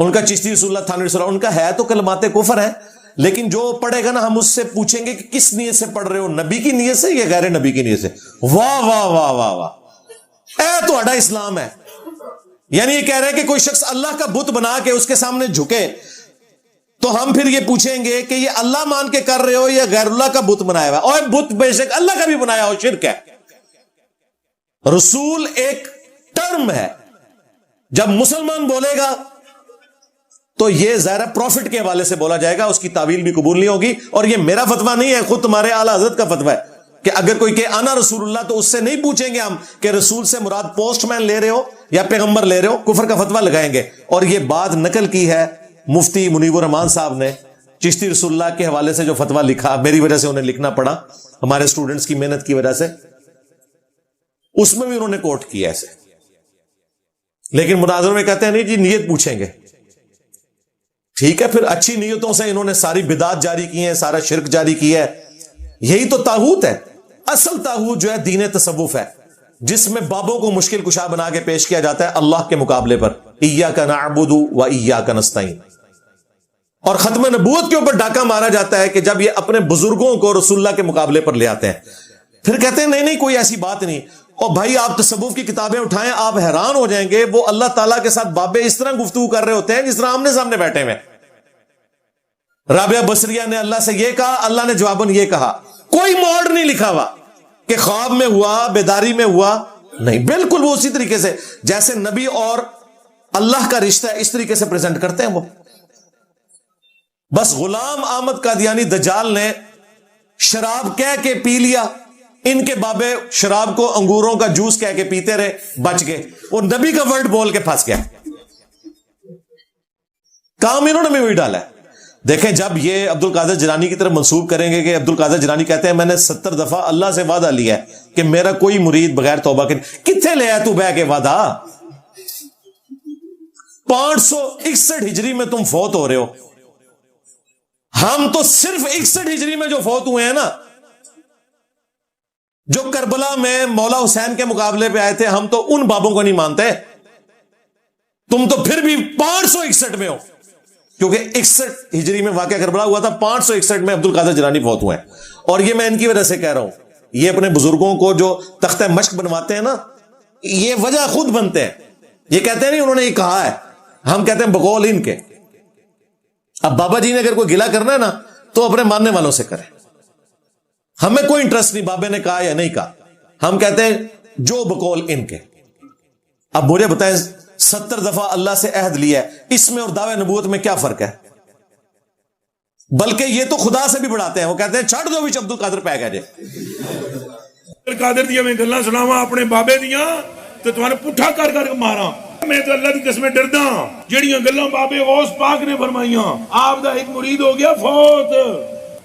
ان کا چشتی رسول اللہ تھانوی رسول اللہ، ان کا ہے تو کلمات کفر ہے، لیکن جو پڑھے گا نا ہم اس سے پوچھیں گے کہ کس نیت سے پڑھ رہے ہو، نبی کی نیت سے یا غیر نبی کی نیت سے؟ واہ واہ واہ واہ واہ، اے تو اڈا اسلام ہے۔ یعنی یہ کہہ رہے ہیں کہ کوئی شخص اللہ کا بت بنا کے اس کے سامنے جھکے تو ہم پھر یہ پوچھیں گے کہ یہ اللہ مان کے کر رہے ہو یا غیر اللہ کا بت بنایا ہوا ہے؟ اور بت بے شک اللہ کا بھی بنایا ہو، شرک ہے۔ رسول ایک ٹرم ہے، جب مسلمان بولے گا تو یہ ظاہر پروفٹ کے حوالے سے بولا جائے گا، اس کی تعویل بھی قبول نہیں ہوگی۔ اور یہ میرا فتویٰ نہیں ہے، خود تمہارے اعلیٰ حضرت کا فتویٰ ہے کہ اگر کوئی کہ انا رسول اللہ تو اس سے نہیں پوچھیں گے ہم کہ رسول سے مراد پوسٹ مین لے رہے ہو یا پیغمبر لے رہے ہو، کفر کا فتویٰ لگائیں گے۔ اور یہ بات نقل کی ہے مفتی منیب الرحمان صاحب نے چشتی رسول اللہ کے حوالے سے جو فتویٰ لکھا، میری وجہ سے انہیں لکھنا پڑا، ہمارے اسٹوڈنٹس کی محنت کی وجہ سے، اس میں بھی انہوں نے کوٹ کیا ایسے۔ لیکن مناظر میں کہتے ہیں نہیں جی نیت پوچھیں گے، ٹھیک ہے، پھر اچھی نیتوں سے انہوں نے ساری بدعات جاری کی ہیں، سارا شرک جاری کیا ہے۔ یہی تو طاغوت ہے۔ اصل طاغوت جو ہے دین تصوف ہے، جس میں بابوں کو مشکل کشا بنا کے پیش کیا جاتا ہے اللہ کے مقابلے پر، ایاک نعبد و ایاک نستعین۔ اور ختم نبوت کے اوپر ڈاکہ مارا جاتا ہے کہ جب یہ اپنے بزرگوں کو رسول اللہ کے مقابلے پر لے آتے ہیں، پھر کہتے ہیں نہیں کوئی ایسی بات نہیں۔ اور بھائی آپ تصوف کی کتابیں اٹھائیں، آپ حیران ہو جائیں گے، وہ اللہ تعالیٰ کے ساتھ بابے اس طرح گفتگو کر رہے ہوتے ہیں جس طرح آمنے سامنے بیٹھے ہوئے۔ رابعہ بصریہ نے اللہ سے یہ کہا، اللہ نے جواباً یہ کہا، کوئی موڈ نہیں لکھا ہوا کہ خواب میں ہوا، بیداری میں ہوا، نہیں، بالکل وہ اسی طریقے سے جیسے نبی اور اللہ کا رشتہ ہے اس طریقے سے پریزنٹ کرتے ہیں وہ۔ بس غلام احمد قادیانی دجال نے شراب کہہ کے پی لیا، ان کے بابے شراب کو انگوروں کا جوس کہہ کے پیتے رہے، بچ گئے، وہ نبی کا ورڈ بول کے پھنس گیا۔ کام انہوں نے بھی وہی ڈالا ہے۔ دیکھیں جب یہ عبد القادر جیلانی کی طرف منسوب کریں گے کہ عبد القادر جیلانی کہتے ہیں میں نے 70 دفعہ اللہ سے وعدہ لیا ہے کہ میرا کوئی مرید بغیر توبہ کے، کتنے لے آیا تو بہ کے وعدہ؟ 561 ہجری میں تم فوت ہو رہے ہو، ہم تو صرف 61 ہجری میں جو فوت ہوئے ہیں نا، جو کربلا میں مولا حسین کے مقابلے پہ آئے تھے، ہم تو ان بابوں کو نہیں مانتے، تم تو پھر بھی 561 میں ہو، کیونکہ 61 ہجری میں واقعہ کربلا ہوا تھا، 561 میں عبد القادر جیلانی فوت ہوئے ہیں۔ اور یہ میں ان کی وجہ سے کہہ رہا ہوں، یہ اپنے بزرگوں کو جو تختہ مشق بنواتے ہیں نا، یہ وجہ خود بنتے ہیں، یہ کہتے ہیں نہیں انہوں نے یہ کہا ہے، ہم کہتے ہیں بقول ان کے۔ اب بابا جی نے اگر کوئی گلہ کرنا ہے نا تو اپنے ماننے والوں سے کریں، ہمیں کوئی انٹرسٹ نہیں بابے نے کہا یا نہیں کہا، ہم کہتے ہیں جو بقول ان کے۔ اب مجھے بتائیں 70 دفعہ اللہ سے عہد لیا ہے، اس میں اور دعوے نبوت میں کیا فرق ہے؟ بلکہ یہ تو خدا سے بھی بڑھاتے ہیں، وہ کہتے ہیں چھڑ دو بھی عبد القادر پہ گئے جے قادر دیا میں گلاں سناواں اپنے بابے دیاں تو تمہارے پٹھا کر کر ماراں، میں تو اللہ کی قسم ڈردا جڑیاں گلاں بابے غوث پاک نے فرمائیاں، آپ دا ایک مرید ہو گیا فوت،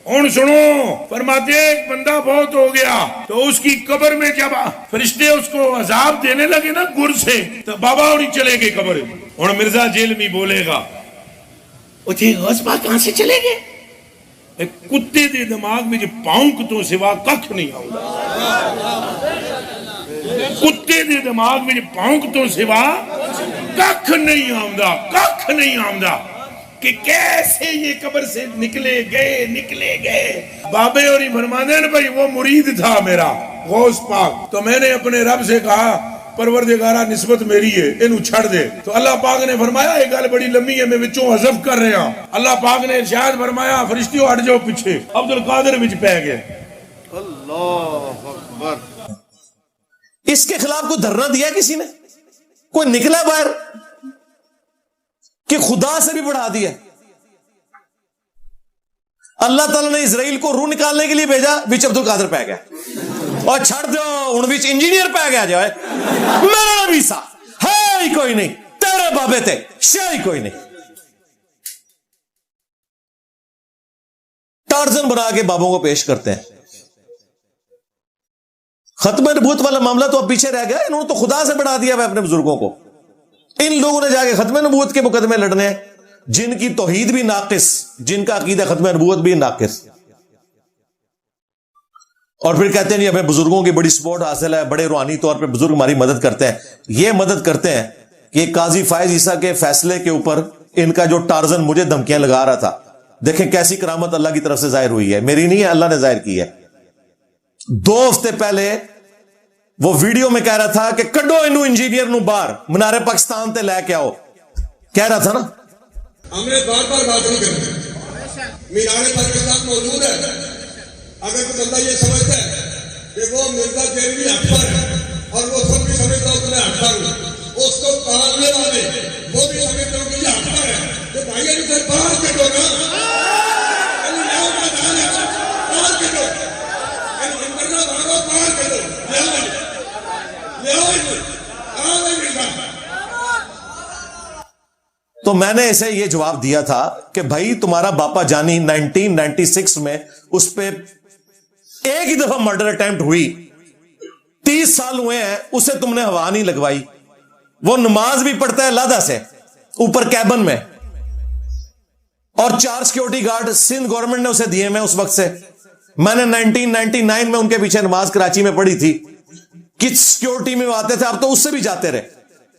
ہن سنو، فرماتے ایک بندہ فوت ہو گیا تو اس کی قبر میں جب فرشتے اس کو عذاب دینے لگے نا گر سے، تو بابا انہیں چلے گئے قبر۔ ہن مرزا جیلمی بولے گا اچھے غوث پاک کہاں سے چلے گئے؟ ایک کتے دے دماغ میں جو پاؤنک تو سوا ککھ نہیں آؤں، کتے دے دماغ میں جو پاؤنک تو سوا ککھ نہیں آؤں کہ کیسے یہ قبر سے نکلے گئے۔ بابے اور فرمانے ہیں بھائی وہ مرید تھا میرا غوث پاک، تو میں نے اپنے رب سے کہا پروردگارہ نسبت میری ہے انہوں چھڑ دے، تو اللہ پاک نے فرمایا ایک گل بڑی لمبی ہے میں وچوں حذف کر رہا ہوں، اللہ پاک نے ارشاد فرمایا فرشتیوں ہٹ جاؤ پیچھے، عبد القادر وچ پہ گئے۔ اللہ اکبر۔ اس کے خلاف کوئی دھرنا دیا کسی نے؟ کوئی نکلا باہر کہ خدا سے بھی بڑھا دیا؟ اللہ تعالیٰ نے اسرائیل کو روح نکالنے کے لیے بھیجا، وچ عبد القادر پہ گیا، اور چھڑ دو ہن وچ انجینئر پہ گیا جو ہے، میرا نبی سا ہے ہی کوئی نہیں، تیرے بابے تے شے ہی کوئی نہیں۔ ٹارزن بنا کے بابوں کو پیش کرتے ہیں۔ ختم نبوت والا معاملہ تو اب پیچھے رہ گیا، انہوں نے تو خدا سے بڑھا دیا ہے اپنے بزرگوں کو۔ ان لوگوں نے جا کے ختم نبوت کے مقدمے لڑنے ہیں جن کی توحید بھی ناقص، جن کا عقیدہ ختم نبوت بھی ناقص، اور پھر کہتے ہیں نہیں ہمیں بزرگوں کی بڑی سپورٹ حاصل ہے، بڑے روحانی طور پہ بزرگ ہماری مدد کرتے ہیں۔ یہ مدد کرتے ہیں کہ قاضی فائز عیسیٰ کے فیصلے کے اوپر ان کا جو ٹارزن مجھے دھمکیاں لگا رہا تھا, دیکھیں کیسی کرامت اللہ کی طرف سے ظاہر ہوئی ہے, میری نہیں ہے, اللہ نے ظاہر کی ہے. 2 ہفتے پہلے وہ ویڈیو میں کہہ رہا تھا کہ کڈو انو انجینئر نو باہر, منارے پاکستان تے لے کے آؤ, کہہ رہا تھا نا. ہم نے بار بار بات نہیں کرنی, مینار پاکستان موجود ہے. اگر کوئی بندہ یہ سمجھتا ہے کہ وہ مرزا دہلوی حق پر ہے اور وہ خود بھی سمجھتا ہوں کہ میں حق پر ہوں, اس کو پالنے والے وہ بھی سمجھتا ہوں کہ یہ حق پر ہے, تو بھائی ابھی سے باہر کٹو نا, باہر کٹو, مرزا بھاگو باہر کٹو, تو میں نے اسے یہ جواب دیا تھا کہ بھائی تمہارا باپا جانی 1996 میں اس پہ ایک ہی دفعہ مرڈر اٹیمپٹ ہوئی, 30 سال ہوئے ہیں, اسے تم نے ہوا نہیں لگوائی. وہ نماز بھی پڑھتا ہے علیحدہ سے اوپر کیبن میں, اور 4 سیکیورٹی گارڈ سندھ گورنمنٹ نے اسے دیے. میں اس وقت سے, میں نے 1999 میں ان کے پیچھے نماز کراچی میں پڑھی تھی. کس سیکیورٹی میں وہ آتے تھے, اب تو اس سے بھی جاتے رہے,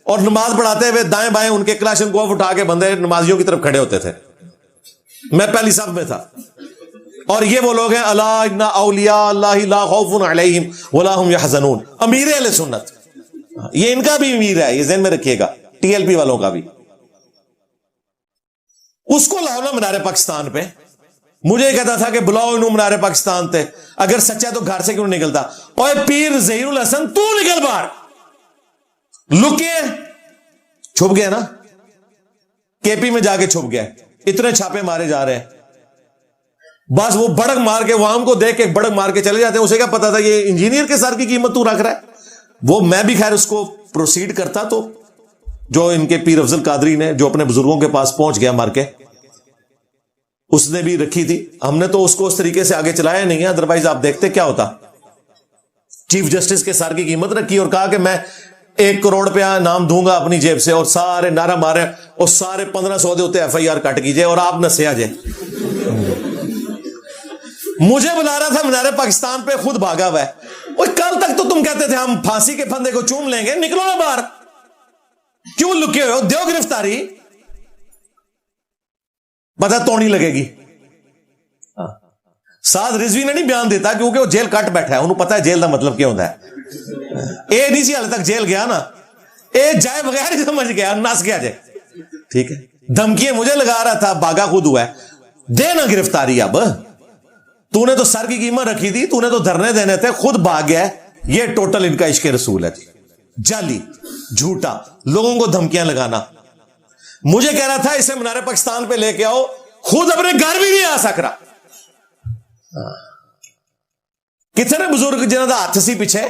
اور نماز پڑھاتے ہوئے دائیں بائیں ان کے کلاشن کو اٹھا کے بندے نمازیوں کی طرف کھڑے ہوتے تھے. میں پہلی صف میں تھا. اور یہ وہ لوگ ہیں الا ان اولیاء اللہ لا خوف علیہم ولا هم يحزنون, امیر اہل سنت. یہ ان کا بھی امیر ہے, یہ ذہن میں رکھیے گا, ٹی ایل پی والوں کا بھی. اس کو لاؤ نا منارے پاکستان پہ. مجھے کہتا تھا کہ بلاؤ انہوں منارے پاکستان تے, اگر سچا تو گھر سے کیوں نکلتا. اوے پیر ظہیر الحسن تو نکل باہر, لکے چھپ گیا نا, کے پی میں جا کے چھپ گیا. اتنے چھاپے مارے جا رہے ہیں, بس وہ بڑک مار کے, وہ عام کو دیکھ کے بڑک مار کے چلے جاتے ہیں. اسے کیا پتا تھا یہ انجینئر کے سر کی قیمت تو رکھ رہا ہے. وہ میں بھی خیر اس کو پروسیڈ کرتا, تو جو ان کے پیر افضل قادری نے, جو اپنے بزرگوں کے پاس پہنچ گیا مار کے, اس نے بھی رکھی تھی. ہم نے تو اس کو اس طریقے سے آگے چلایا نہیں ہے, ادروائز آپ دیکھتے کیا ہوتا. چیف جسٹس کے سر کی قیمت رکھی اور کہا کہ میں 1 کروڑ روپیہ انعام دوں گا اپنی جیب سے, اور سارے نعرہ مارے, اور سارے 1500 دے ہوتے FIR کٹ کیجئے اور آپ نہ سیا جائے. مجھے بلا رہا تھا منارے پاکستان پہ, خود بھاگا ہوا ہے. کل تک تو تم کہتے تھے ہم پھانسی کے پھندے کو چوم لیں گے, نکلو نا باہر, کیوں لکے ہوئے ہو, دیو گرفتاری, پتہ توڑی لگے گی. سعد رضوی نے نہیں بیان دیتا کیونکہ وہ جیل کٹ بیٹھا ہے, انہوں پتا ہے جیل کا مطلب کیا ہوتا ہے. اے نہیں سی حال تک جیل گیا نا, اے جائے بغیر ہی سمجھ گیا, نس گیا جائے. ٹھیک ہے, دھمکیاں مجھے لگا رہا تھا, بھاگا خود ہوا ہے. دے نا گرفتاری. اب تو نے تو سر کی قیمت رکھی تھی, تو نے تو دھرنے دینے تھے, خود بھاگ گیا. یہ ٹوٹل ان کا عشق رسول ہے, جعلی, جھوٹا, لوگوں کو دھمکیاں لگانا. مجھے کہہ رہا تھا اسے منارے پاکستان پہ لے کے آؤ, خود اپنے گھر بھی نہیں آ سک رہا. کتنے بزرگ جنہوں کا ہاتھ سی پیچھے,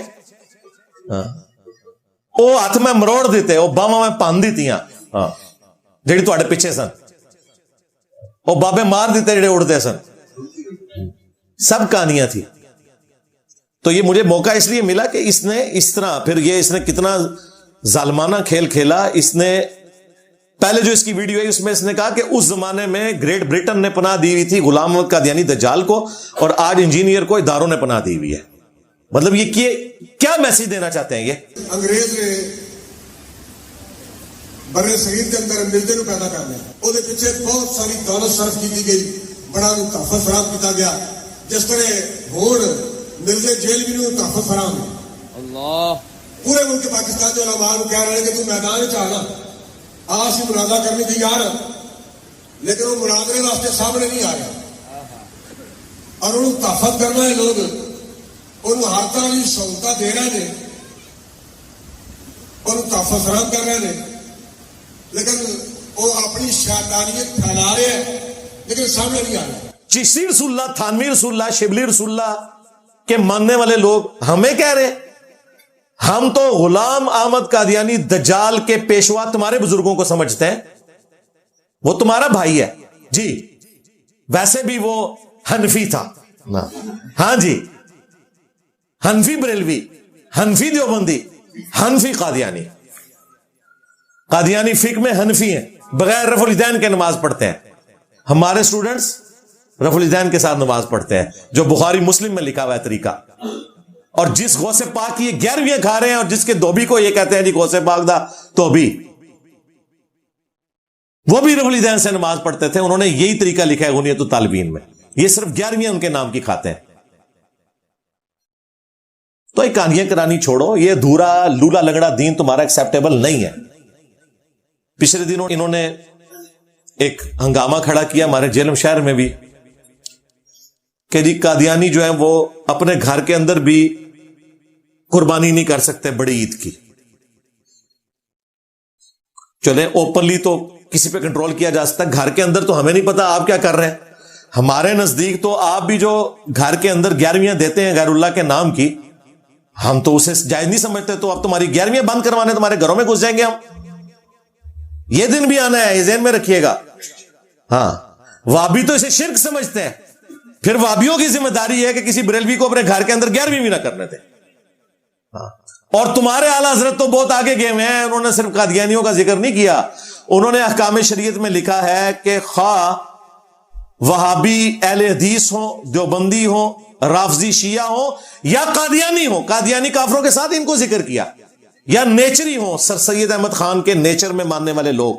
وہ ہاتھ میں مروڑ دیتے, وہ باواں میں پان دیتیاں جڑی تواڈے پیچھے سن, وہ بابے مار دیتے جڑے اڑتے سن. سب کہانیاں تھی. تو یہ مجھے موقع اس لیے ملا کہ اس نے اس طرح, پھر یہ اس نے کتنا ظالمانہ کھیل کھیلا. اس نے پہلے جو اس کی ویڈیو ہے اس میں اس نے کہا کہ اس زمانے میں گریٹ برٹن نے پناہ دی ہوئی تھی غلام احمد قادیانی دجال کو, اور آج انجینئر کو اداروں نے پناہ دی ہوئی ہے. مطلب یہ کیا میسج دینا چاہتے ہیں. یہ انگریز نے بر صغیر کے اندر ملتے کو پیدا کر لیا, وہ پیچھے بہت ساری دولت صرف کی گئی, بڑا تحفظ فراہم کیا گیا. جس طرح ہون مرزے جیل بھی نو تحفظ فراہم ہے. اللہ پورے ملک پاکستان کے علماء کو کہہ رہے ہیں کہ تو میدان چاہنا آج ہی مناظرہ کرنے کی یار, لیکن وہ مناظرے واسطے سامنے نہیں آ رہے, اور انہوں تحفظ کرنا ہے. لوگ انہوں ہر طرح کی سہولت دے رہے ہیں, انہوں تحفظ فراہم کر رہے ہیں, لیکن وہ اپنی شیطانیت پھیلا رہے ہیں, لیکن سامنے نہیں آ رہے. چشتی رسول اللہ, تھانوی رسول اللہ, شبلی رسول اللہ کے ماننے والے لوگ ہمیں کہہ رہے ہم تو غلام احمد قادیانی دجال کے پیشوا تمہارے بزرگوں کو سمجھتے ہیں, وہ تمہارا بھائی ہے جی. ویسے بھی وہ حنفی تھا, ہاں جی, حنفی بریلوی, حنفی دیوبندی, حنفی قادیانی. قادیانی فقہ میں حنفی ہیں, بغیر رفع الیدین کے نماز پڑھتے ہیں. ہمارے سٹوڈنٹس رفع الیدین کے ساتھ نماز پڑھتے ہیں, جو بخاری مسلم میں لکھا ہوا ہے طریقہ. اور جس غوث پاک کی یہ 11ویں کھا رہے ہیں, اور جس کے دھوبی کو یہ کہتے ہیں جی غوث پاک دا دھوبی. وہ بھی رفلیدین سے نماز پڑھتے تھے. انہوں نے یہی طریقہ لکھا ہے غنیۃ الطالبین میں. یہ صرف 11ویں ان کے نام کی کھاتے ہیں. تو یہ کہانیاں کرانی چھوڑو. یہ دھورا لولا لنگڑا دین تمہارا ایکسیپٹیبل نہیں ہے. پچھلے دنوں انہوں نے ایک ہنگامہ کھڑا کیا ہمارے جیلم شہر میں بھی کہ جی قادیانی جو ہیں وہ اپنے گھر کے اندر بھی قربانی نہیں کر سکتے بڑی عید کی. چلے اوپنلی تو کسی پہ کنٹرول کیا جا سکتا ہے, گھر کے اندر تو ہمیں نہیں پتا آپ کیا کر رہے ہیں. ہمارے نزدیک تو آپ بھی جو گھر کے اندر 11ویاں دیتے ہیں غیر اللہ کے نام کی, ہم تو اسے جائز نہیں سمجھتے. تو اب تمہاری 11ویاں بند کروانے تمہارے گھروں میں گھس جائیں گے ہم. یہ دن بھی آنا ہے, یہ ذہن میں رکھیے گا. ہاں, وابی تو اسے شرک سمجھتے ہیں. پھر وابیوں کی ذمہ داری ہے کہ کسی بریلوی کو اپنے گھر کے اندر 11ویں بھی نہ کرنے دیں. ہاں, اور تمہارے اعلی حضرت تو بہت آگے گئے ہوئے ہیں. انہوں نے صرف قادیانیوں کا ذکر نہیں کیا, انہوں نے احکام شریعت میں لکھا ہے کہ خواہ وہابی اہل حدیث ہوں, دیوبندی ہوں, رافضی شیعہ ہوں یا قادیانی ہوں, قادیانی کافروں کے ساتھ ان کو ذکر کیا, یا نیچری ہوں, سر سید احمد خان کے نیچر میں ماننے والے لوگ,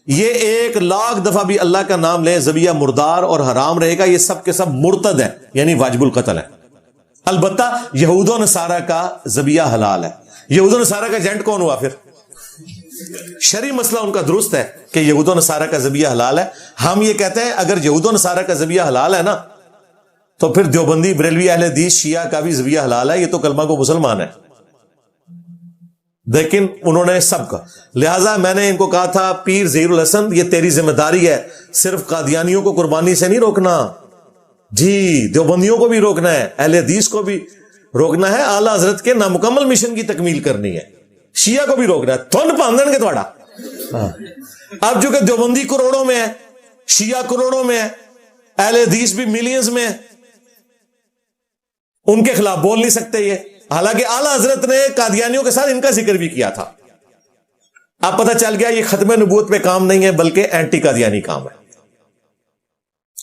یہ 1,00,000 دفعہ بھی اللہ کا نام لیں ذبیحہ مردار اور حرام رہے گا. یہ سب کے سب مرتد ہیں, یعنی واجب القتل ہیں. البتہ یہود و نصارہ کا ذبیحہ حلال ہے. یہود و نصارہ کا ایجنٹ کون ہوا؟ پھر شرعی مسئلہ ان کا درست ہے کہ یہود و نصارہ کا ذبیحہ حلال ہے. ہم یہ کہتے ہیں اگر یہود و نصارہ کا ذبیحہ حلال ہے نا, تو پھر دیوبندی بریلوی اہل حدیث شیعہ کا بھی ذبیحہ حلال ہے. یہ تو کلمہ کو مسلمان ہے. لیکن انہوں نے سب کا, لہٰذا میں نے ان کو کہا تھا پیر ظہیر الحسن یہ تیری ذمہ داری ہے, صرف قادیانیوں کو قربانی سے نہیں روکنا جی, دیوبندیوں کو بھی روکنا ہے, اہل حدیث کو بھی روکنا ہے, اعلی حضرت کے نامکمل مشن کی تکمیل کرنی ہے, شیعہ کو بھی روکنا ہے. تھن پاندن کے تھوڑا. اب جو کہ دیوبندی کروڑوں میں ہے, شیعہ کروڑوں میں ہے, اہل حدیث بھی ملینز میں ہے, ان کے خلاف بول نہیں سکتے یہ. حالانکہ اعلی حضرت نے قادیانیوں کے ساتھ ان کا ذکر بھی کیا تھا. اب پتہ چل گیا یہ ختم نبوت پہ کام نہیں ہے بلکہ اینٹی قادیانی کام ہے.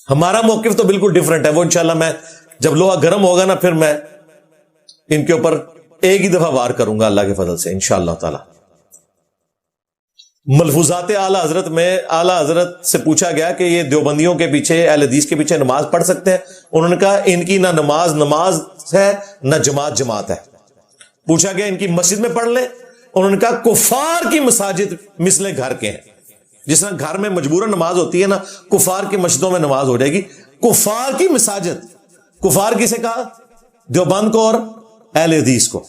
ہمارا موقف تو بالکل ڈیفرنٹ ہے. وہ انشاءاللہ میں جب لوہا گرم ہوگا نا پھر میں ان کے اوپر ایک ہی دفعہ وار کروں گا اللہ کے فضل سے انشاءاللہ تعالی. ملفوظات اعلی حضرت میں اعلی حضرت سے پوچھا گیا کہ یہ دیوبندیوں کے پیچھے اہل حدیث کے پیچھے نماز پڑھ سکتے ہیں؟ انہوں نے کہا ان کی نہ نماز ہے نہ جماعت ہے. پوچھا گیا ان کی مسجد میں پڑھ لیں؟ انہوں نے کہا کفار کی مساجد مثل گھر کے ہیں. جس طرح گھر میں مجبوراً نماز ہوتی ہے نا, کفار کی مسجدوں میں نماز ہو جائے گی. کفار کی مساجد, کفار کسے کہا؟ دیوبند کو اور اہل حدیث کو.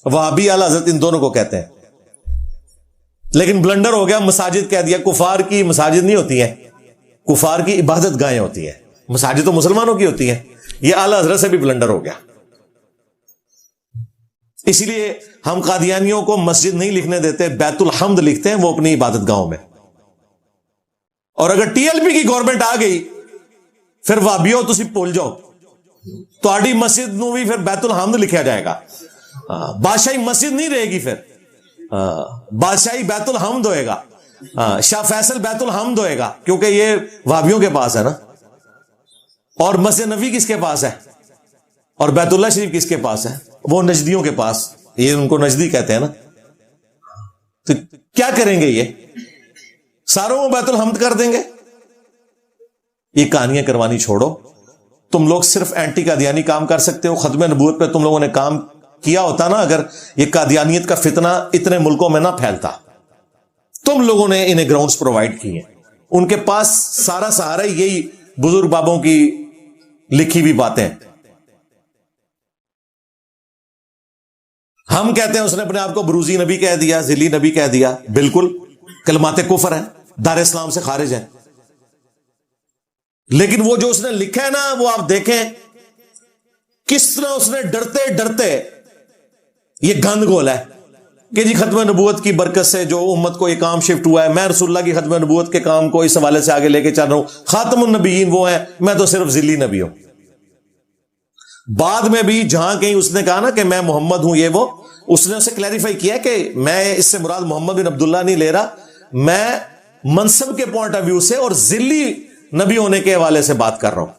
وہابی اعلی حضرت ان دونوں کو کہتے ہیں. لیکن بلنڈر ہو گیا, مساجد کہہ دیا. کفار کی مساجد نہیں ہوتی ہیں, کفار کی عبادت گاہیں ہوتی ہیں. مساجد تو مسلمانوں کی ہوتی ہیں. یہ اعلی حضرت سے بھی بلنڈر ہو گیا. اسی لیے ہم قادیانیوں کو مسجد نہیں لکھنے دیتے, بیت الحمد لکھتے ہیں وہ اپنی عبادت گاہوں میں. اور اگر ٹی ایل پی کی گورنمنٹ آ گئی پھر وابیو تسی بھول جاؤ, تہاڈی مسجد نو بھی پھر بیت الحمد لکھا جائے گا. بادشاہی مسجد نہیں رہے گی, پھر بادشاہی بیت الحمد ہوئے گا. شاہ فیصل بیت الحمد ہوئے گا کیونکہ یہ وہابیوں کے پاس ہے نا. اور مسجد نبوی کس کے پاس ہے؟ اور بیت اللہ شریف کس کے پاس ہے؟ وہ نجدیوں کے پاس. یہ ان کو نجدی کہتے ہیں نا. تو کیا کریں گے, یہ ساروں کو بیت الحمد کر دیں گے؟ یہ کہانیاں کروانی چھوڑو. تم لوگ صرف اینٹی قادیانی کام کر سکتے ہو. ختم نبوت پہ تم لوگوں نے کام کیا ہوتا نا, اگر یہ قادیانیت کا فتنہ اتنے ملکوں میں نہ پھیلتا. تم لوگوں نے انہیں گراؤنڈز پرووائڈ کیے. ان کے پاس سارا سہارا یہی بزرگ بابوں کی لکھی ہوئی باتیں. ہم کہتے ہیں اس نے اپنے آپ کو بروزی نبی کہہ دیا, ذلی نبی کہہ دیا. بالکل کلمات کفر ہیں, دار اسلام سے خارج ہیں. لیکن وہ جو اس نے لکھا ہے نا, وہ آپ دیکھیں کس طرح اس نے ڈرتے ڈرتے یہ گند گولا ہے کہ جی ختم نبوت کی برکت سے جو امت کو یہ کام شفٹ ہوا ہے, میں رسول اللہ کی ختم نبوت کے کام کو اس حوالے سے آگے لے کے چل رہا ہوں. خاتم النبیین وہ ہیں, میں تو صرف ذلی نبی ہوں. بعد میں بھی جہاں کہیں اس نے کہا نا کہ میں محمد ہوں, یہ وہ, اس نے اسے کلیریفائی کیا کہ میں اس سے مراد محمد بن عبداللہ نہیں لے رہا, میں منصب کے پوائنٹ آف ویو سے اور ذلی نبی ہونے کے حوالے سے بات کر رہا ہوں.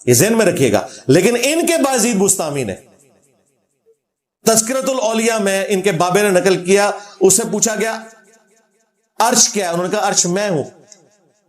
یہ ذہن میں رکھیے گا. لیکن ان کے بازید بستامی نے تذکرۃ الاولیاء میں ان کے بابے نے نقل کیا, اس سے پوچھا گیا عرش کیا ہے؟ انہوں نے کہا عرش میں ہوں.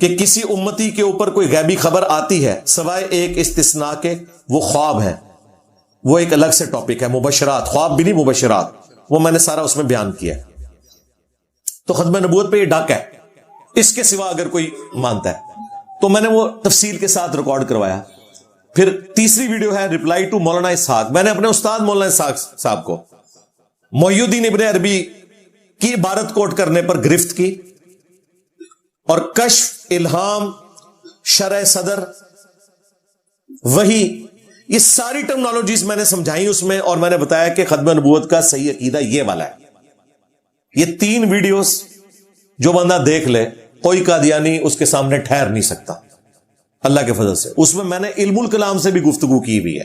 کہ کسی امتی کے اوپر کوئی غیبی خبر آتی ہے سوائے ایک استثناء کے، وہ خواب ہے، وہ ایک الگ سے ٹاپک ہے، مبشرات، خواب بھی نہیں مبشرات، وہ میں نے سارا اس میں بیان کیا۔ تو ختم نبوت پہ یہ ڈاک ہے، اس کے سوا اگر کوئی مانتا ہے تو میں نے وہ تفصیل کے ساتھ ریکارڈ کروایا۔ پھر تیسری ویڈیو ہے ریپلائی ٹو مولانا اسحاق، میں نے اپنے استاد مولانا اسحاق صاحب کو محی الدین ابن عربی کی عبارت کوٹ کرنے پر گرفت کی، اور کشف، الہام، شرح صدر، وہی، یہ ساری ٹرمنالوجیز میں نے سمجھائی اس میں، اور میں نے بتایا کہ ختم نبوت کا صحیح عقیدہ یہ والا ہے۔ یہ 3 ویڈیوز جو بندہ دیکھ لے، کوئی قادیانی اس کے سامنے ٹھہر نہیں سکتا اللہ کے فضل سے۔ اس میں میں نے علم الکلام سے بھی گفتگو کی ہوئی ہے،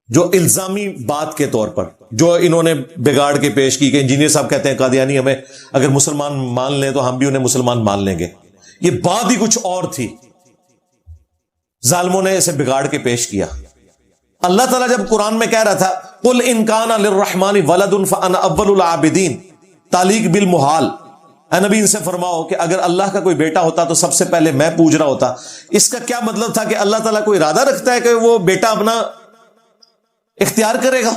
جو الزامی بات کے طور پر جو انہوں نے بگاڑ کے پیش کی کہ انجینئر صاحب کہتے ہیں قادیانی ہمیں اگر مسلمان مان لیں تو ہم بھی انہیں مسلمان مان لیں گے، یہ بات ہی کچھ اور تھی، ظالموں نے اسے بگاڑ کے پیش کیا۔ اللہ تعالیٰ جب قرآن میں کہہ رہا تھا قل ان کان للرحمن ولد فانا اول العابدین، تعلیق بالمحال، اے نبی ان سے فرماؤ کہ اگر اللہ کا کوئی بیٹا ہوتا تو سب سے پہلے میں پوج رہا ہوتا۔ اس کا کیا مطلب تھا کہ اللہ تعالیٰ کوئی ارادہ رکھتا ہے کہ وہ بیٹا اپنا اختیار کرے گا؟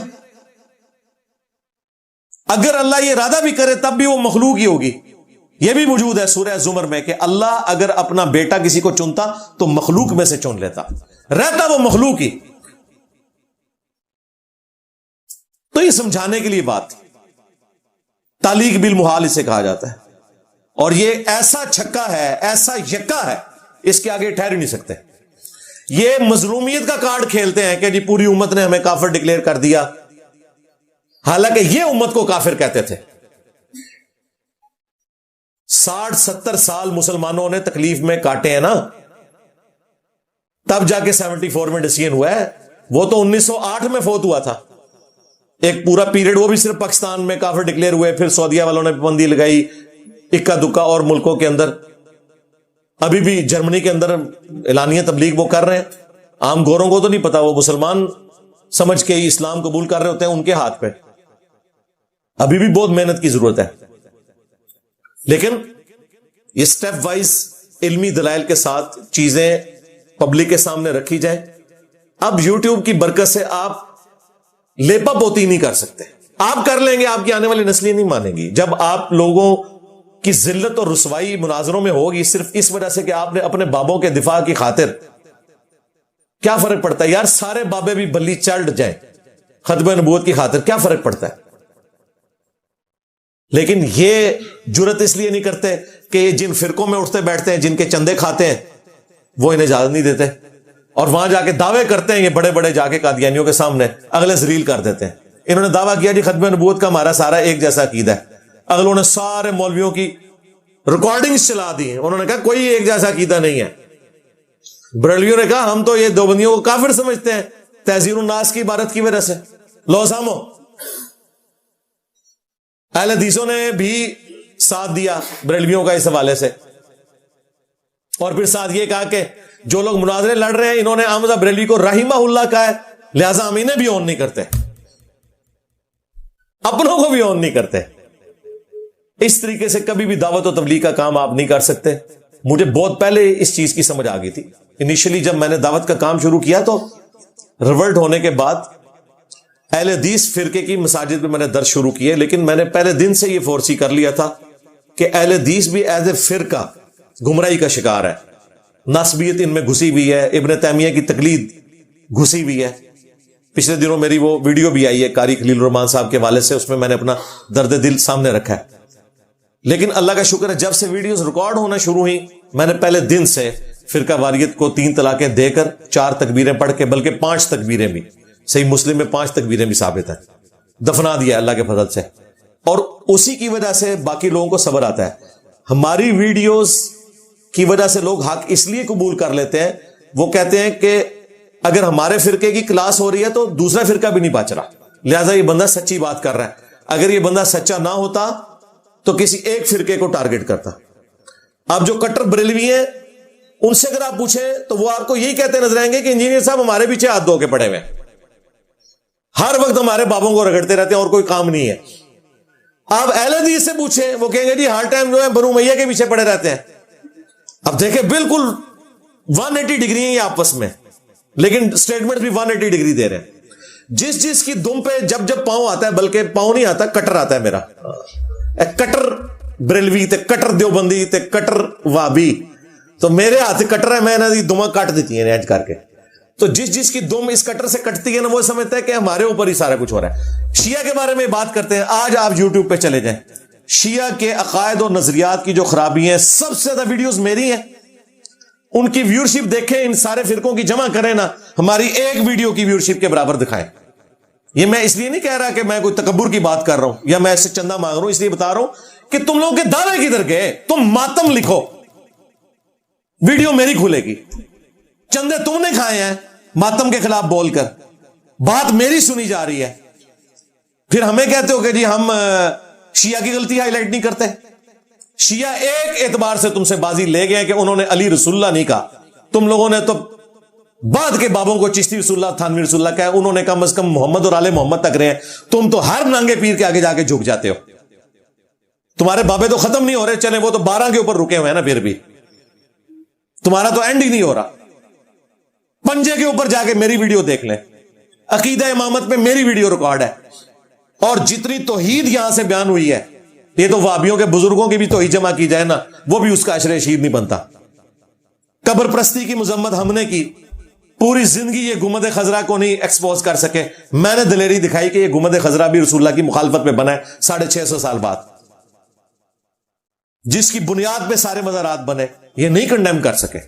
اگر اللہ یہ ارادہ بھی کرے تب بھی وہ مخلوق ہی ہوگی۔ یہ بھی موجود ہے سورہ زمر میں کہ اللہ اگر اپنا بیٹا کسی کو چنتا تو مخلوق میں سے چن لیتا، رہتا وہ مخلوق ہی۔ تو یہ سمجھانے کے لیے بات، تعلیق بالمحال اسے کہا جاتا ہے، اور یہ ایسا چھکا ہے، ایسا یکا ہے، اس کے آگے ٹھہر ہی نہیں سکتے۔ یہ مظلومیت کا کارڈ کھیلتے ہیں کہ جی پوری امت نے ہمیں کافر ڈکلیئر کر دیا، حالانکہ یہ امت کو کافر کہتے تھے۔ 60-70 سال مسلمانوں نے تکلیف میں کاٹے ہیں نا، تب جا کے 74 میں ڈسیزن ہوا ہے۔ وہ تو 1908 میں فوت ہوا تھا، ایک پورا پیریڈ وہ بھی صرف پاکستان میں کافر ڈکلیئر ہوئے، پھر سعودیہ والوں نے پابندی لگائی، اکا دکا اور ملکوں کے اندر، ابھی بھی جرمنی کے اندر اعلانیہ تبلیغ وہ کر رہے ہیں، عام گوروں کو تو نہیں پتا، وہ مسلمان سمجھ کے ہی اسلام قبول کر رہے ہوتے ہیں، ان کے ہاتھ پہ ابھی بھی بہت محنت کی ضرورت ہے۔ لیکن یہ سٹیپ وائز علمی دلائل کے ساتھ چیزیں پبلک کے سامنے رکھی جائیں۔ اب یوٹیوب کی برکت سے آپ لیپا پوتی نہیں کر سکتے، آپ کر لیں گے، آپ کی آنے والی نسلیں نہیں مانیں گی۔ جب آپ لوگوں کی ذلت اور رسوائی مناظروں میں ہوگی صرف اس وجہ سے کہ آپ نے اپنے بابوں کے دفاع کی خاطر، کیا فرق پڑتا ہے یار؟ سارے بابے بھی بلی چلڈ جائیں ختم نبوت کی خاطر، کیا فرق پڑتا ہے؟ لیکن یہ جرت اس لیے نہیں کرتے کہ یہ جن فرقوں میں اٹھتے بیٹھتے ہیں، جن کے چندے کھاتے ہیں، وہ انہیں اجازت نہیں دیتے، اور وہاں جا کے دعوے کرتے ہیں، یہ بڑے بڑے جا کے قادیانیوں کے سامنے اگلے ذلیل کر دیتے ہیں۔ انہوں نے دعویٰ کیا جی ختم نبوت کا ہمارا سارا ایک جیسا عقیدہ ہے، اگلوں نے سارے مولویوں کی ریکارڈنگز چلا دی ہیں، انہوں نے کہا کوئی ایک جیسا عقیدہ نہیں ہے۔ بریلویوں نے کہا ہم تو یہ دیوبندیوں کو کافر سمجھتے ہیں تحذیر الناس کی عبارت کی وجہ سے۔ لو سامو، اہل حدیثوں نے بھی ساتھ دیا بریلویوں کا اس حوالے سے، اور پھر ساتھ یہ کہا کہ جو لوگ مناظرے لڑ رہے ہیں انہوں نے احمد بریلوی کو رحمہ اللہ کہا ہے، لہذا ہم انہیں بھی اون نہیں کرتے، اپنوں کو بھی اون نہیں کرتے۔ اس طریقے سے کبھی بھی دعوت و تبلیغ کا کام آپ نہیں کر سکتے۔ مجھے بہت پہلے اس چیز کی سمجھ آ گئی تھی، انیشلی جب میں نے دعوت کا کام شروع کیا تو ریورٹ ہونے کے بعد اہل حدیث فرقے کی مساجد میں نے درس شروع کیے، لیکن میں نے پہلے دن سے یہ فورسی کر لیا تھا کہ اہل حدیث بھی ایز اے فرقہ گمراہی کا شکار ہے، نسبیت ان میں گھسی ہوئی ہے، ابن تیمیہ کی تقلید گھسی ہوئی ہے۔ پچھلے دنوں میری وہ ویڈیو بھی آئی ہے قاری خلیل الرحمان صاحب کے والد سے، اس میں نے اپنا درد دل سامنے رکھا ہے۔ لیکن اللہ کا شکر ہے جب سے ویڈیوز ریکارڈ ہونا شروع ہوئی، میں نے پہلے دن سے فرقہ واریت کو 3 طلاقیں دے کر 4 تکبیریں پڑھ کے، بلکہ 5 تکبیریں بھی، صحیح مسلم میں 5 تکبیریں بھی ثابت ہیں، دفنا دیا اللہ کے فضل سے، اور اسی کی وجہ سے باقی لوگوں کو صبر آتا ہے۔ ہماری ویڈیوز کی وجہ سے لوگ حق اس لیے قبول کر لیتے ہیں، وہ کہتے ہیں کہ اگر ہمارے فرقے کی کلاس ہو رہی ہے تو دوسرا فرقہ بھی نہیں بچ رہا، لہذا یہ بندہ سچی بات کر رہا ہے۔ اگر یہ بندہ سچا نہ ہوتا تو کسی ایک فرقے کو ٹارگٹ کرتا۔ اب جو کٹر بریلوی ہیں ان سے اگر آپ پوچھیں تو وہ آپ کو یہی کہتے نظر آئیں گے کہ انجینئر صاحب ہمارے پیچھے ہاتھ دھو کے پڑے ہوئے ہیں، ہر وقت ہمارے بابوں کو رگڑتے رہتے ہیں اور کوئی کام نہیں ہے۔ آپ اہل حدیث سے پوچھیں، وہ کہیں گے جی ہر ٹائم جو ہے بنو امیہ کے پیچھے پڑے رہتے ہیں۔ اب دیکھیں بالکل 180 ڈگری ہیں یہ آپس میں, لیکن اسٹیٹمنٹ بھی 180 ڈگری دے رہے ہیں. جس کی دم پہ جب پاؤں آتا ہے, بلکہ پاؤں نہیں آتا, کٹر آتا ہے میرا, کٹر بریلوی تے کٹر دیوبندی تے کٹر وابی, تو میرے ہاتھ کٹر ہے, میں نے دماغ کاٹ دیتی ہیں ایج کر کے. تو جس کی دم اس کٹر سے کٹتی ہے نا, وہ سمجھتا ہے کہ ہمارے اوپر ہی سارا کچھ ہو رہا ہے. شیعہ کے بارے میں بات کرتے ہیں. آج آپ یوٹیوب پہ چلے جائیں, شیعہ کے عقائد اور نظریات کی جو خرابی ہیں, سب سے زیادہ ویڈیوز میری ہیں. ان کی ویورشپ دیکھیں, ان سارے فرقوں کی جمع کریں نا, ہماری ایک ویڈیو کی ویورشپ کے برابر دکھائیں. یہ میں اس لیے نہیں کہہ رہا کہ میں کوئی تکبر کی بات کر رہا ہوں یا میں ایسے چندہ مانگ رہا ہوں, اس لیے بتا رہا ہوں کہ تم لوگوں کے دعوے کدھر گئے. تم ماتم لکھو, ویڈیو میری کھلے گی. چندے تم نے کھائے ہیں ماتم کے خلاف بول کر, بات میری سنی جا رہی ہے. پھر ہمیں کہتے ہو کہ جی ہم شیعہ کی غلطی ہائی لائٹ نہیں کرتے. شیعہ ایک اعتبار سے تم سے بازی لے گئے کہ انہوں نے علی رسول اللہ نہیں کہا. تم لوگوں نے تو بعد کے بابوں کو چشتی رسول اللہ, تھانوی رسول اللہ کہا, انہوں نے کم از کم محمد اور آل محمد تک رہے ہیں. تم تو ہر ننگے پیر کے آگے جا کے جھک جاتے ہو. تمہارے بابے تو ختم نہیں ہو رہے, چلے وہ تو 12 کے اوپر رکے ہوئے ہیں نا, پھر بھی تمہارا تو اینڈ ہی نہیں ہو رہا. پنجے کے اوپر جا کے میری ویڈیو دیکھ لیں, عقیدہ امامت میں میری ویڈیو ریکارڈ ہے, اور جتنی توحید یہاں سے بیان ہوئی ہے, یہ تو وابیوں کے بزرگوں کی بھی توحید جمع کی جائے نا, وہ بھی اس کا عشر شیر نہیں بنتا. قبر پرستی کی مذمت ہم نے کی, پوری زندگی یہ گنبد خضرا کو نہیں ایکسپوز کر سکے. میں نے دلیری دکھائی کہ یہ گنبد خضرا بھی رسول اللہ کی مخالفت میں بنا ہے 650 سال بعد, جس کی بنیاد پہ سارے مزارات بنے, یہ نہیں کنڈیم کر سکے.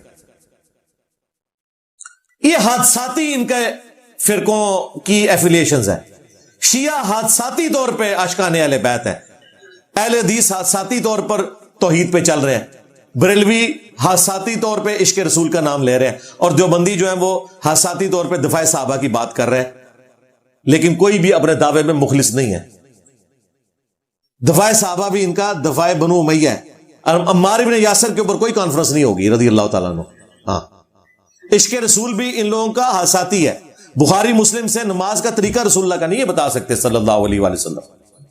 یہ حادثاتی ان کے فرقوں کی ایفیلیشنز ہیں. شیعہ حادثاتی طور پہ عاشقان اہل بیت ہیں, اہل حدیث حادثاتی طور پر توحید پہ چل رہے ہیں, بریلوی حادثاتی طور پہ عشق رسول کا نام لے رہے ہیں, اور دیوبندی جو ہیں وہ حادثاتی طور پہ دفاع صحابہ کی بات کر رہے ہیں. لیکن کوئی بھی اپنے دعوے میں مخلص نہیں ہے. دفاع صحابہ بھی ان کا دفاع بنو امیہ ہے. عمار بن یاسر کے اوپر کوئی کانفرنس نہیں ہوگی رضی اللہ تعالیٰ عنہ. ہاں, عشق رسول بھی ان لوگوں کا حادثاتی ہے. بخاری مسلم سے نماز کا طریقہ رسول اللہ کا نہیں یہ بتا سکتے صلی اللہ علیہ وآلہ وسلم.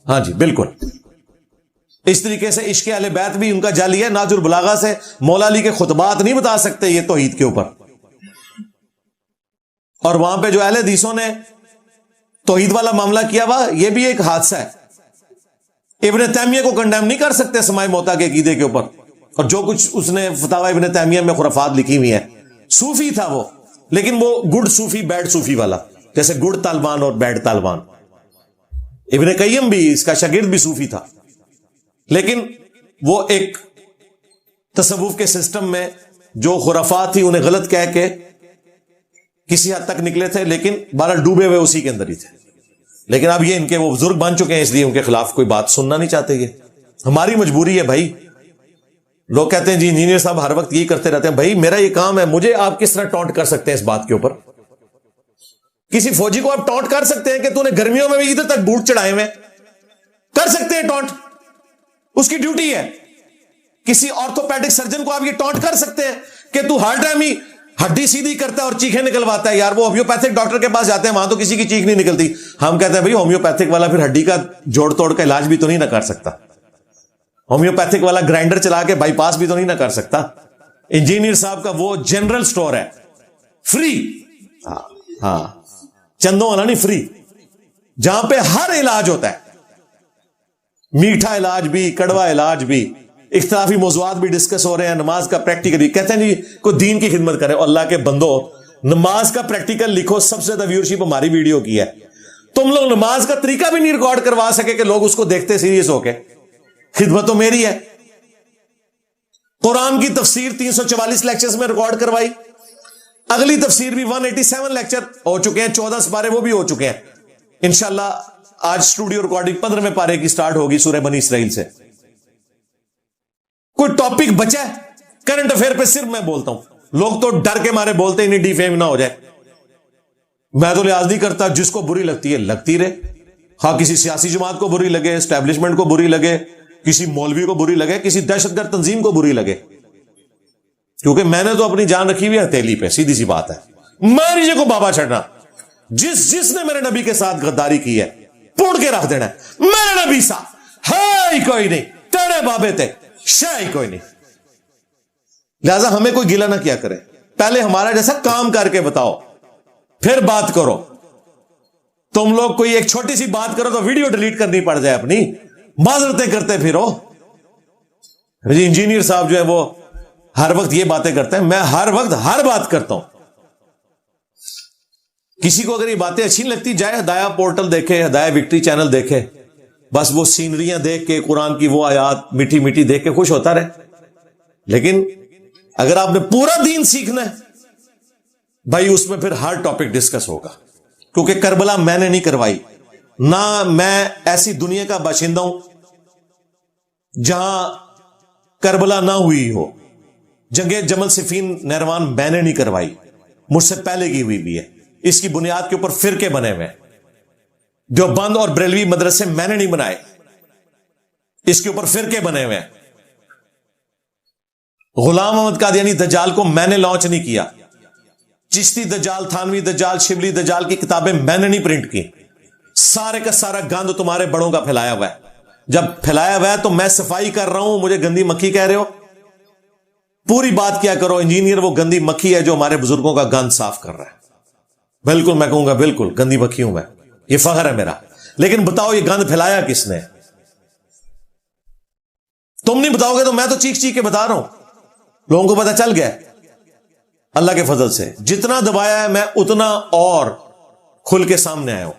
ہاں جی بالکل. اس طریقے سے عشق اہل بیت بھی ان کا جعلی ہے. ناج البلاغہ سے مولا علی کے خطبات نہیں بتا سکتے یہ توحید کے اوپر. اور وہاں پہ جو اہل حدیثوں نے توحید والا معاملہ کیا ہوا, یہ بھی ایک حادثہ ہے. ابن تیمیہ کو کنڈیم نہیں کر سکتے سماع موتا کے عقیدے کے اوپر, اور جو کچھ اس نے فتاوی ابن تیمیہ میں خرافات لکھی ہوئی ہیں. صوفی تھا وہ, لیکن وہ گڈ صوفی بیڈ صوفی والا, جیسے گڈ طالبان اور بیڈ طالبان. ابن قیم بھی اس کا شاگرد بھی صوفی تھا, لیکن وہ ایک تصوف کے سسٹم میں جو خرافات تھی انہیں غلط کہہ کے کسی حد تک نکلے تھے, لیکن بہرحال ڈوبے ہوئے اسی کے اندر ہی تھے. لیکن اب یہ ان کے وہ بزرگ بن چکے ہیں, اس لیے ان کے خلاف کوئی بات سننا نہیں چاہتے. یہ ہماری مجبوری ہے بھائی. لوگ کہتے ہیں جی انجینئر صاحب ہر وقت یہی کرتے رہتے ہیں. بھائی میرا یہ کام ہے, مجھے آپ کس طرح ٹونٹ کر سکتے ہیں اس بات کے اوپر؟ کسی فوجی کو آپ ٹونٹ کر سکتے ہیں کہ تو نے گرمیوں میں بھی ادھر تک بوٹ چڑھائے ہوئے, کر سکتے ہیں ٹونٹ, اس کی ڈیوٹی ہے. کسی آرتھوپیڈک سرجن کو آپ یہ ٹونٹ کر سکتے ہیں کہ تو ہر ٹائم ہی ہڈی سیدھی کرتا ہے اور چیخیں نکلواتا ہے. یار وہ ہومیوپیتھک ڈاکٹر کے پاس جاتے ہیں, وہاں تو کسی کی چیخ نہیں نکلتی. ہم کہتے ہیں بھائی ہومیوپیتھک والا پھر ہڈی کا جوڑ توڑ کا علاج بھی تو نہیں نہ کر سکتا. ہومیوپیتھک والا گرائنڈر چلا کے بائی پاس بھی تو نہیں نہ کر سکتا. انجینئر صاحب کا وہ جنرل سٹور ہے, فری. ہاں چندوں والا نہیں, فری, جہاں پہ ہر علاج ہوتا ہے, میٹھا علاج بھی, کڑوا علاج بھی, اختلافی موضوعات بھی ڈسکس ہو رہے ہیں. نماز کا پریکٹیکل کہتے ہیں جی کوئی دین کی خدمت کرے. اللہ کے بندو, نماز کا پریکٹیکل لکھو. سب سے زیادہ ویورشپ ہماری ویڈیو کی ہے. تم لوگ نماز کا طریقہ بھی نہیں ریکارڈ کروا سکے کہ لوگ اس کو دیکھتے سیریس ہو کے. خدمت تو میری ہے. قرآن کی تفسیر 344 لیکچرز میں ریکارڈ کروائی. اگلی تفسیر بھی 187 لیکچر ہو چکے ہیں, 14 سپارے وہ بھی ہو چکے ہیں. انشاءاللہ آج اسٹوڈیو ریکارڈنگ 15ویں پارے کی سٹارٹ ہوگی سورہ بنی اسرائیل سے. کوئی ٹاپک بچا ہے کرنٹ افیئر پہ صرف میں بولتا ہوں. لوگ تو ڈر کے مارے بولتے ہی نہیں ڈی فیم نہ ہو جائے. میں تو لحاظ نہیں کرتا, جس کو بری لگتی ہے لگتی رہے. ہاں کسی سیاسی جماعت کو بری لگے, اسٹیبلشمنٹ کو بری لگے, کسی مولوی کو بری لگے, کسی دہشت گرد تنظیم کو بری لگے, کیونکہ میں نے تو اپنی جان رکھی ہوئی ہے ہتھیلی پہ. سیدھی سی بات ہے, میں نیچے کو بابا چڑھنا. جس نے میرے نبی کے ساتھ غداری کی ہے پوڑ کے رکھ دینا ہے. میرے نبی سا ہے ہی کوئی نہیں, تیرے بابے تھے شے ہی کوئی نہیں. لہذا ہمیں کوئی گلہ نہ کیا کرے, پہلے ہمارا جیسا کام کر کے بتاؤ پھر بات کرو. تم لوگ کوئی ایک چھوٹی سی بات کرو تو ویڈیو ڈیلیٹ کرنی پڑ جائے, اپنی معذرتیں کرتے پھرو. جی انجینئر صاحب جو ہے وہ ہر وقت یہ باتیں کرتے ہیں, میں ہر وقت ہر بات کرتا ہوں. کسی کو اگر یہ باتیں اچھی نہیں لگتی جائے ہدایہ پورٹل دیکھے, ہدایہ وکٹری چینل دیکھے, بس وہ سینریاں دیکھ کے قرآن کی وہ آیات میٹھی میٹھی دیکھ کے خوش ہوتا رہے. لیکن اگر آپ نے پورا دین سیکھنا ہے بھائی, اس میں پھر ہر ٹاپک ڈسکس ہوگا, کیونکہ کربلا میں نے نہیں کروائی, نہ میں ایسی دنیا کا باشندہ ہوں جہاں کربلا نہ ہوئی ہو. جنگ جمل صفین نہروان میں نے نہیں کروائی, مجھ سے پہلے کی ہوئی بھی ہے. اس کی بنیاد کے اوپر فرقے بنے ہوئے, دیوبند اور بریلوی مدرسے میں نے نہیں بنائے, اس کے اوپر فرقے بنے ہوئے. غلام محمد قادیانی دجال کو میں نے لانچ نہیں کیا. چشتی دجال, تھانوی دجال, شبلی دجال کی کتابیں میں نے نہیں پرنٹ کی. سارے کا سارا گند تمہارے بڑوں کا پھیلایا ہوا ہے. جب پھیلایا ہوا ہے تو میں صفائی کر رہا ہوں, مجھے گندی مکھی کہہ رہے ہو. پوری بات کیا کرو, انجینئر وہ گندی مکھی ہے جو ہمارے بزرگوں کا گند صاف کر رہا ہے. بالکل میں کہوں گا بالکل گندی مکھی ہوں میں, یہ فخر ہے میرا. لیکن بتاؤ یہ گند پھیلایا کس نے؟ تم نہیں بتاؤ گے تو میں تو چیخ چیخ کے بتا رہا ہوں, لوگوں کو پتہ چل گیا اللہ کے فضل سے. جتنا دبایا ہے میں اتنا اور کھل کے سامنے آیا ہوں.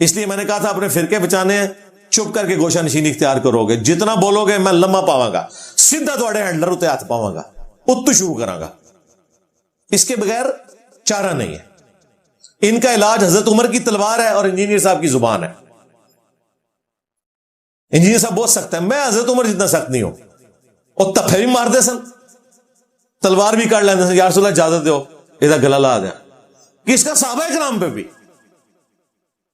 اس لیے میں نے کہا تھا اپنے فرقے بچانے ہیں, چپ کر کے گوشہ نشینی اختیار کرو گے. جتنا بولو گے میں لمحہ پاواں گا, سیدھا تھوڑے ہینڈلر اتنے ہاتھ پاواں گا, اتو شروع کراں گا. اس کے بغیر چارہ نہیں ہے. ان کا علاج حضرت عمر کی تلوار ہے اور انجینئر صاحب کی زبان ہے. انجینئر صاحب بہت سخت ہے, میں حضرت عمر جتنا سخت نہیں ہوں. اور تفے بھی مارتے سن, تلوار بھی کاٹ لیتے سن, یا رسول اللہ اجازت دو ادھر گلا لا دیں. کس کا؟ صحابہ کرام پہ بھی,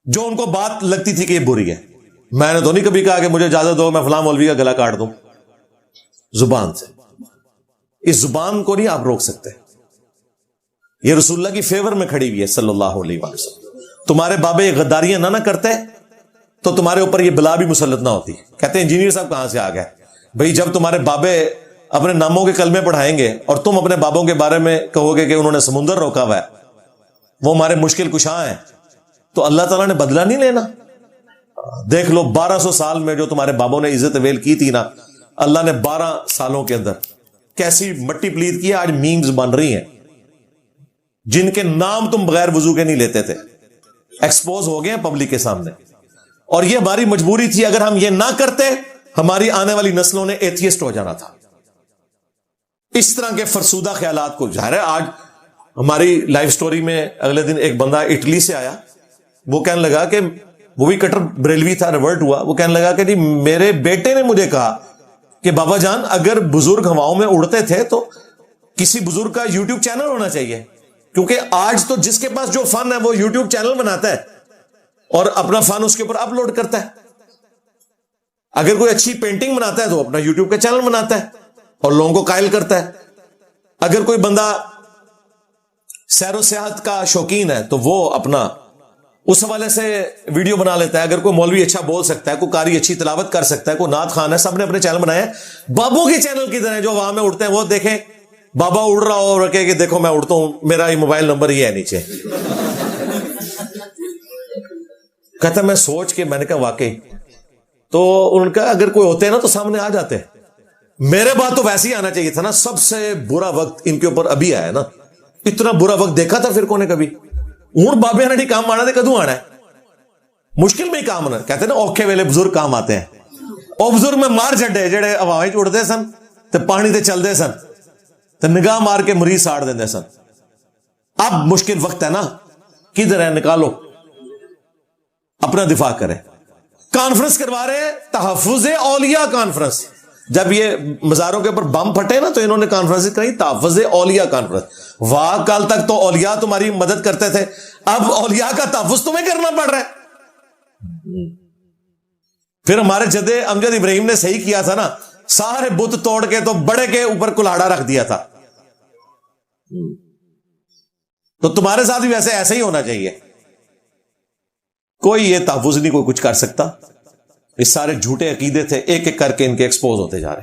جو ان کو بات لگتی تھی کہ یہ بری ہے. میں نے تو نہیں کبھی کہا کہ مجھے اجازت دو میں فلاں مولوی کا گلا کاٹ دوں. زبان سے, اس زبان کو نہیں آپ روک سکتے. یہ رسول اللہ کی فیور میں کھڑی ہوئی ہے صلی اللہ علیہ وسلم. تمہارے بابے یہ غداریاں نہ کرتے تو تمہارے اوپر یہ بلا بھی مسلط نہ ہوتی. کہتے ہیں انجینئر صاحب کہاں سے آ گئے؟ بھئی جب تمہارے بابے اپنے ناموں کے کلمے پڑھائیں گے اور تم اپنے بابوں کے بارے میں کہو گے کہ انہوں نے سمندر روکا ہوا ہے, وہ ہمارے مشکل کشاں ہیں, تو اللہ تعالیٰ نے بدلہ نہیں لینا. دیکھ لو 1200 سال میں جو تمہارے بابوں نے عزت ویل کی تھی نا, اللہ نے 12 سالوں کے اندر کیسی مٹی پلید کی. آج میمز بن رہی ہیں جن کے نام تم بغیر وضو کے نہیں لیتے تھے, ایکسپوز ہو گئے پبلک کے سامنے. اور یہ ہماری مجبوری تھی, اگر ہم یہ نہ کرتے ہماری آنے والی نسلوں نے ایتھیسٹ ہو جانا تھا. اس طرح کے فرسودہ خیالات کو, ظاہر ہے آج ہماری لائف سٹوری میں اگلے دن ایک بندہ اٹلی سے آیا, وہ کہنے لگا کہ وہ بھی کٹر بریلوی تھا, ریورٹ ہوا. وہ کہنے لگا کہ جی میرے بیٹے نے مجھے کہا کہ بابا جان اگر بزرگ ہواؤں میں اڑتے تھے تو کسی بزرگ کا یوٹیوب چینل ہونا چاہیے, کیونکہ آج تو جس کے پاس جو فن ہے وہ یوٹیوب چینل بناتا ہے اور اپنا فن اس کے اوپر اپلوڈ کرتا ہے. اگر کوئی اچھی پینٹنگ بناتا ہے تو اپنا یوٹیوب کا چینل بناتا ہے اور لوگوں کو قائل کرتا ہے. اگر کوئی بندہ سیر و سیاحت کا شوقین ہے تو وہ اپنا اس حوالے سے ویڈیو بنا لیتا ہے. اگر کوئی مولوی اچھا بول سکتا ہے, کوئی قاری اچھی تلاوت کر سکتا ہے, کوئی نعت خان ہے, سب نے اپنے چینل بنائے. بابوں کے چینل کی طرح جو وہاں میں اڑتے ہیں وہ دیکھیں, بابا اڑ رہا ہو اور کہے کہ دیکھو میں اڑتا ہوں, میرا یہ موبائل نمبر ہی ہے نیچے. کہتا میں سوچ کے میں نے کہا واقعی, تو ان کا اگر کوئی ہوتے ہیں نا تو سامنے آ جاتے ہیں. میرے بات تو ویسے ہی آنا چاہیے تھا نا. سب سے برا وقت ان کے اوپر ابھی آیا نا. اتنا برا وقت دیکھا تھا فرقوں نے کبھی؟ ہوں بابے نے کام آنا تھے, کدوں آنا ہے؟ مشکل میں ہی کام آنا. کہتے ہیں نا اوکھے ویلے بزرگ کام آتے ہیں. او بزرگ میں مار چھڈے جڑے ہوایں وچ اڑدے سن تے پانی تے چلدے سن تے نگاہ مار کے مریض ساڑ دیندے سن. اب مشکل وقت ہے نا, کدھر ہے؟ نکالو, اپنا دفاع کریں. کانفرنس کروا رہے ہیں, تحفظ اولیاء کانفرنس. جب یہ مزاروں کے اوپر بم پھٹے نا تو انہوں نے کانفرنس کہی تحفظ اولیاء کانفرنس. واہ, کل تک تو اولیاء تمہاری مدد کرتے تھے, اب اولیاء کا تحفظ تمہیں کرنا پڑ رہا ہے. پھر ہمارے جدے امجد ابراہیم نے صحیح کیا تھا نا, سارے بت توڑ کے تو بڑے کے اوپر کلاڑا رکھ دیا تھا. تو تمہارے ساتھ بھی ویسے ایسا ہی ہونا چاہیے. کوئی یہ تحفظ نہیں, کوئی کچھ کر سکتا. یہ سارے جھوٹے عقیدے تھے, ایک ایک کر کے ان کے ایکسپوز ہوتے جا رہے ہیں.